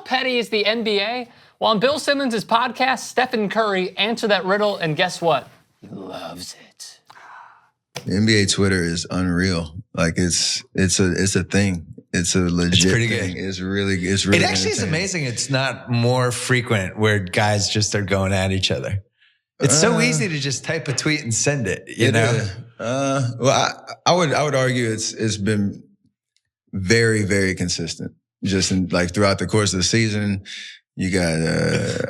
petty is the NBA? Well, on Bill Simmons' podcast, Stephen Curry answered that riddle, and guess what? He loves it. The NBA Twitter is unreal. Like it's a thing. It's a legit thing. Good. It's really It actually is amazing. It's not more frequent where guys just are going at each other. It's so easy to just type a tweet and send it. You know. Well, I would argue it's been very, very consistent. Just in, like throughout the course of the season, you got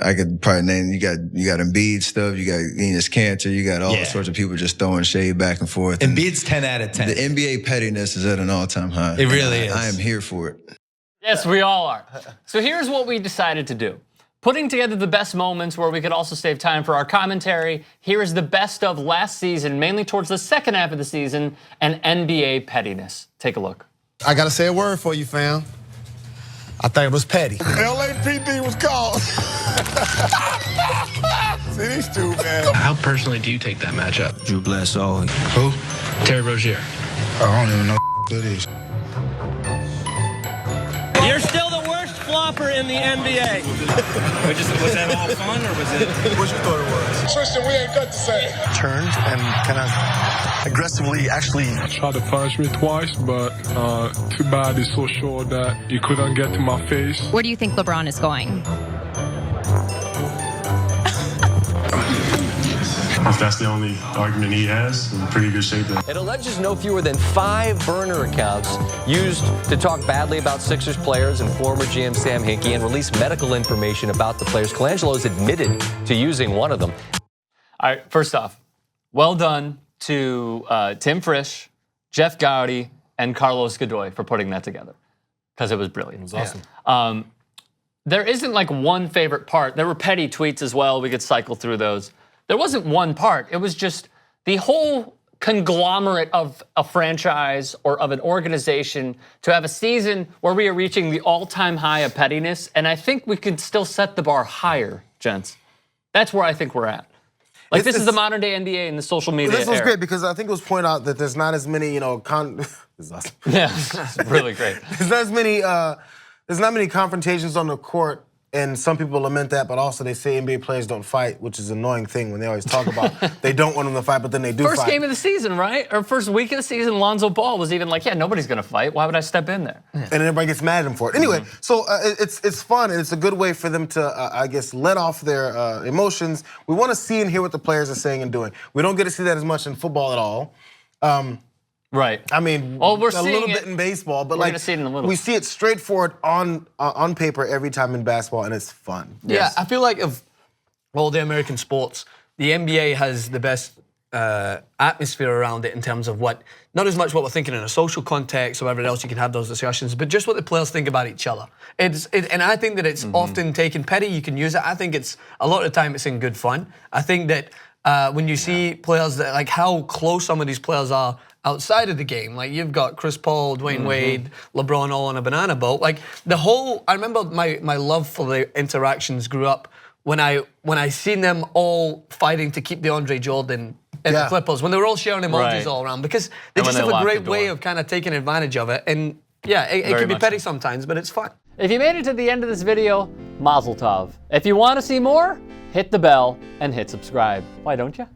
I could probably name you got Embiid stuff, you got Enes Kanter, you got all sorts of people just throwing shade back and forth. Embiid's 10 out of 10. The NBA pettiness is at an all-time high. It really is. I am here for it. Yes, we all are. So here's what we decided to do. Putting together the best moments where we could also save time for our commentary, here is the best of last season, mainly towards the second half of the season, and NBA pettiness. Take a look. I gotta say a word for you, fam. I think it was petty. LAPD was called. See these two, man. How personally do you take that matchup? Drew Bledsoe. Who? Terry Rozier. I don't even know who that is. You're still the worst flopper in the NBA. Was that all fun, or was it? What you thought it was? Tristan, we ain't got to say. Turned and kind of aggressively actually tried to punch me twice, but too bad he's so short that he couldn't get to my face. Where do you think LeBron is going? If that's the only argument he has, in pretty good shape. It alleges no fewer than 5 burner accounts used to talk badly about Sixers players and former GM Sam Hinkie and release medical information about the players. Colangelo's admitted to using one of them. All right, first off, well done to Tim Frisch, Jeff Gowdy, and Carlos Godoy for putting that together, because it was brilliant. It was awesome. There isn't like one favorite part. There were petty tweets as well. We could cycle through those. There wasn't one part. It was just the whole conglomerate of a franchise or of an organization to have a season where we are reaching the all-time high of pettiness, and I think we could still set the bar higher, gents. That's where I think we're at. Like, this is the modern day NBA and the social media This was era. great because I think it was pointed out that there's not as many, this is awesome. Yeah, it's really great. There's not many confrontations on the court, and some people lament that, but also they say NBA players don't fight, which is an annoying thing when they always talk about they don't want them to fight, but then they do fight. First game of the season, right? Or first week of the season, Lonzo Ball was even like, yeah, nobody's gonna fight. Why would I step in there? And then everybody gets mad at him for it. Anyway, so it's fun, and it's a good way for them to, I guess, let off their emotions. We want to see and hear what the players are saying and doing. We don't get to see that as much in football at all. Right. I mean, well, we're a little bit in baseball, but like see it in a little. We see it straightforward on paper every time in basketball, and it's fun. Yeah, I feel like of all the American sports, the NBA has the best atmosphere around it in terms of what, not as much what we're thinking in a social context or whatever else, you can have those discussions, but just what the players think about each other. And I think that it's often taken petty, you can use it. I think it's, a lot of the time it's in good fun. I think that when you see players that, like how close some of these players are outside of the game, like you've got Chris Paul, Dwayne Wade, LeBron all on a banana boat. Like the whole, I remember my love for the interactions grew up when I seen them all fighting to keep DeAndre Jordan in the Clippers, when they were all sharing emojis all around, because they just have a great way of kind of taking advantage of it. And yeah, it can be petty sometimes, but it's fun. If you made it to the end of this video, mazel tov. If you want to see more, hit the bell and hit subscribe. Why don't you?